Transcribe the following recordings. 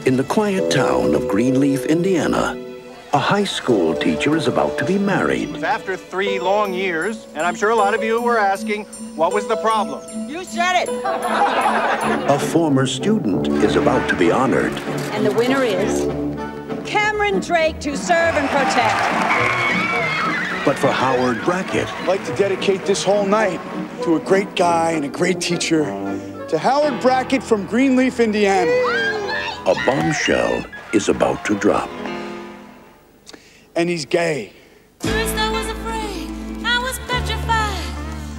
In the quiet town of Greenleaf, Indiana, a high school teacher is about to be married. After 3 long years, and I'm sure a lot of you were asking, what was the problem? You said it! A former student is about to be honored. And the winner is Cameron Drake, to serve and protect. But for Howard Brackett, I'd like to dedicate this whole night to a great guy and a great teacher, to Howard Brackett from Greenleaf, Indiana. a bombshell is about to drop. And he's gay. First I was afraid, I was petrified.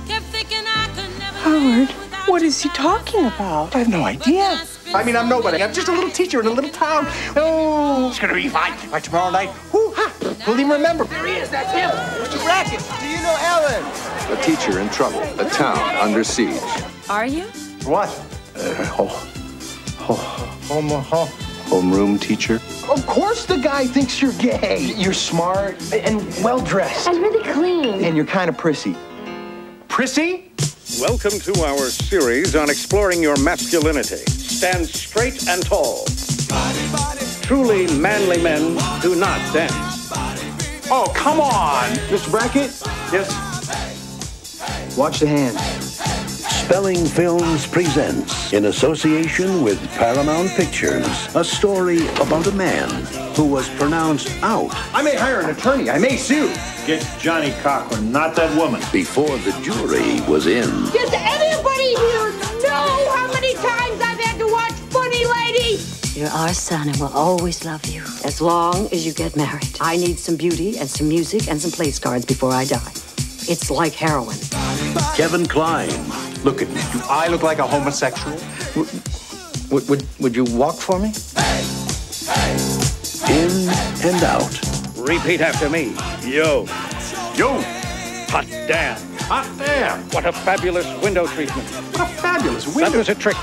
Kept thinking I could never. Howard, what is he talking about? I have no idea. I mean, I'm nobody. I'm just a little teacher in a little town. Oh, it's gonna be fine. By tomorrow night, whoo-ha, we'll even remember. There he is, that's him, Mr. Brackett. Do you know Ellen? A teacher in trouble, a town under siege. Are you? What? Homeroom teacher. Of course the guy thinks you're gay. You're smart and well-dressed. And really clean. And you're kind of prissy. Prissy? Welcome to our series on exploring your masculinity. Stand straight and tall. Truly manly men do not dance. Oh, come on. Mr. Brackett? Yes? Watch the hands. Spelling Films presents, in association with Paramount Pictures, a story about a man who was pronounced out. I may hire an attorney. I may sue. Get Johnny Cochran, not that woman. Before the jury was in. Does anybody here know how many times I've had to watch Funny Lady? You're our son and we'll always love you, as long as you get married. I need some beauty and some music and some place cards before I die. It's like heroin. Kevin Kline. Look at me. Do I look like a homosexual? Would you walk for me? In and out. Repeat after me. Yo. Yo. Hot damn. Hot damn. What a fabulous window treatment. What a fabulous window. That was a trick.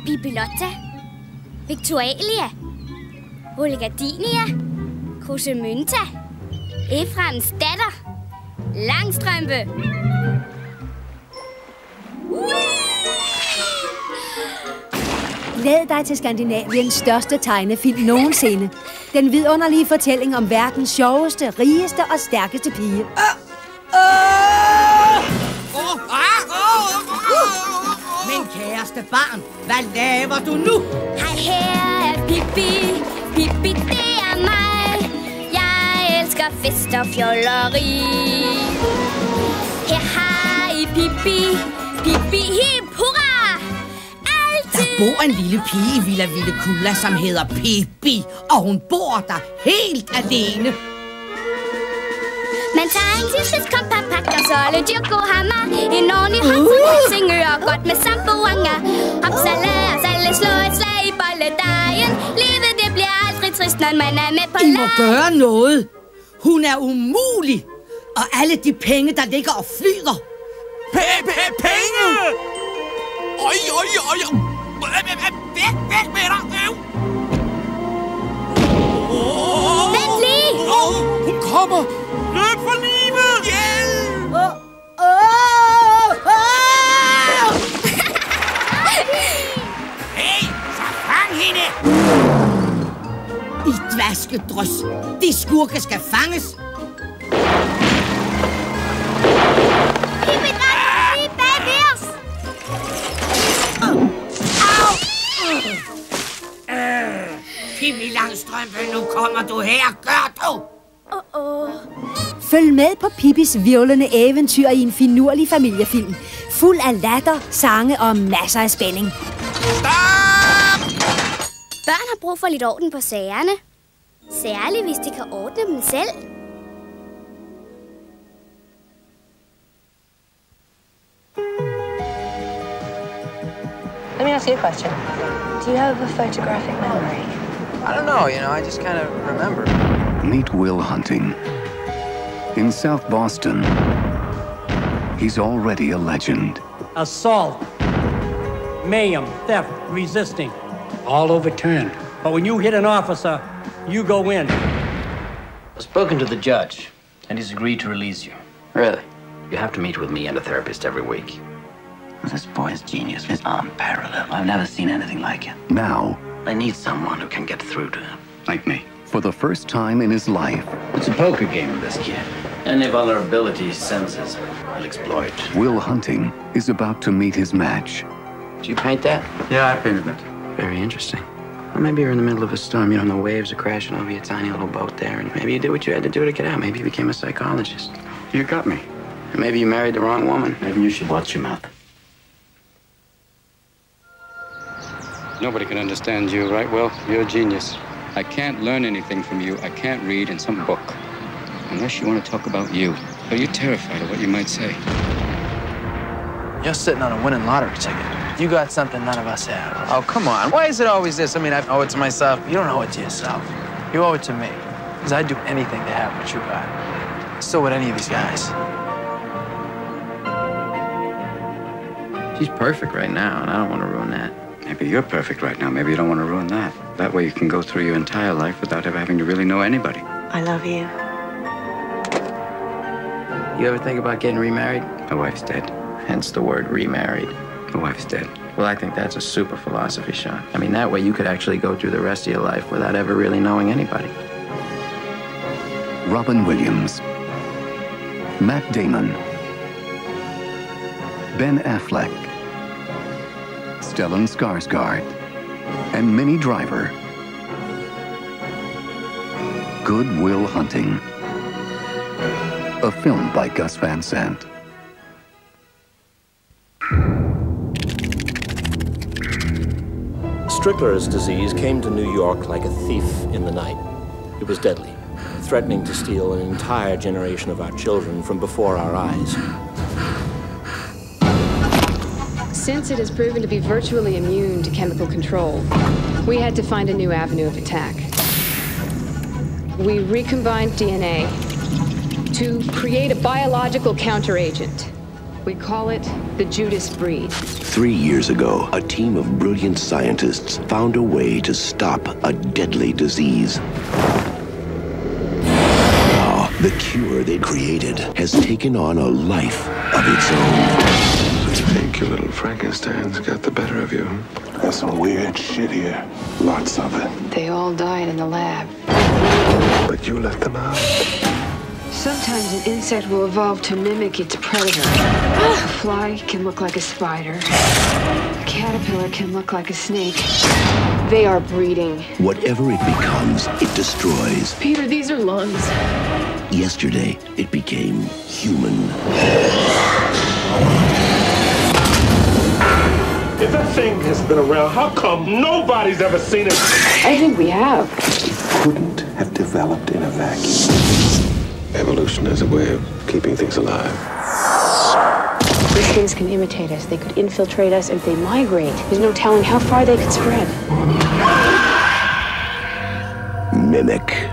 Bibilotta, Victualia, Olgadinia, Krusemynta, Efraims datter, Langstrømpe. Glæd dig til Skandinaviens største tegnefilm nogensinde. Den vidunderlige fortælling om verdens sjoveste, rigeste og stærkeste pige. Men kæreste barn, hvad laver du nu? Hej, her er Pippi. Pippi, det er mig. Jeg elsker fest og fjolleri. Her har I Pippi. Pippi, hip, hurra! Altid. Der bor en lille pige i Villa Villekulla, som hedder Pippi. Og hun bor der helt alene. Man tager en tidskompas, pakker såle, dyrko, hammer. En ordentlig hånd, synger godt med samboanger. Hopsala og salle, slå et slag i bolledejen. Livet, det bliver aldrig trist, når man er med på lejen. I må gøre noget. Hun er umulig. Og alle de penge, der ligger og flyder. Penge! Oj! Væk med dig! Vent lige! Hun kommer! Løb for livet! Hjælp! Hey, så fang hende! I dvaskedrøs. De skurke skal fanges. Pippi, drej lige bag ved os! Pippi Langstrømpe, nu kommer du her. Gør du! Følg med på Pippis hvirvlende eventyr i en finurlig familiefilm. Fuld af latter, sange og masser af spænding. Børn har brug for lidt orden på sagerne. Særligt, hvis de kan ordne dem selv. Let me ask you a question. Do you have a photographic memory? I don't know, I just kind of remember. Meet Will Hunting. In South Boston, he's already a legend. Assault, mayhem, theft, resisting, all overturned. But when you hit an officer, you go in. I've spoken to the judge, and he's agreed to release you. Really? You have to meet with me and a therapist every week. This boy's genius is unparalleled. I've never seen anything like it. Now, I need someone who can get through to him. Like me. for the first time in his life, It's a poker game with this kid. Any vulnerability he senses, I'll exploit. Will Hunting is about to meet his match. Did you paint that? Yeah, I painted it. Very interesting. Well, maybe you're in the middle of a storm. You know, and the waves are crashing over your tiny little boat there. And maybe you did what you had to do to get out. Maybe you became a psychologist. You got me. Or maybe you married the wrong woman. Maybe you should watch your mouth. Nobody can understand you, right? Well, you're a genius. I can't learn anything from you. I can't read in some book. Unless you want to talk about you. Are you terrified of what you might say? You're sitting on a winning lottery ticket. You got something none of us have. Oh, come on. Why is it always this? I mean, I owe it to myself. You don't owe it to yourself. You owe it to me. Because I'd do anything to have what you got. So would any of these guys. She's perfect right now, and I don't want to ruin that. Maybe you're perfect right now. Maybe you don't want to ruin that. That way you can go through your entire life without ever having to really know anybody. I love you. You ever think about getting remarried? My wife's dead. Hence the word remarried. My wife's dead. Well, I think that's a super philosophy, Sean. I mean, that way you could actually go through the rest of your life without ever really knowing anybody. Robin Williams, Matt Damon, Ben Affleck, Stellan Skarsgård, and Minnie Driver. Good Will Hunting. A film by Gus Van Sant. Strickler's disease came to New York like a thief in the night. It was deadly, threatening to steal an entire generation of our children from before our eyes. Since it has proven to be virtually immune to chemical control, we had to find a new avenue of attack. We recombined DNA to create a biological counteragent. We call it the Judas breed. 3 years ago, a team of brilliant scientists found a way to stop a deadly disease. Now, the cure they created has taken on a life of its own. I think your little Frankenstein's got the better of you. There's some weird shit here. Lots of it. They all died in the lab. But you let them out. Sometimes an insect will evolve to mimic its predator. A fly can look like a spider. A caterpillar can look like a snake. They are breeding. Whatever it becomes, it destroys. Peter, these are lungs. Yesterday, it became human. If that thing has been around, how come nobody's ever seen it? I think we have. It couldn't have developed in a vacuum. Evolution is a way of keeping things alive. These things can imitate us. They could infiltrate us if they migrate. There's no telling how far they could spread. Mimic.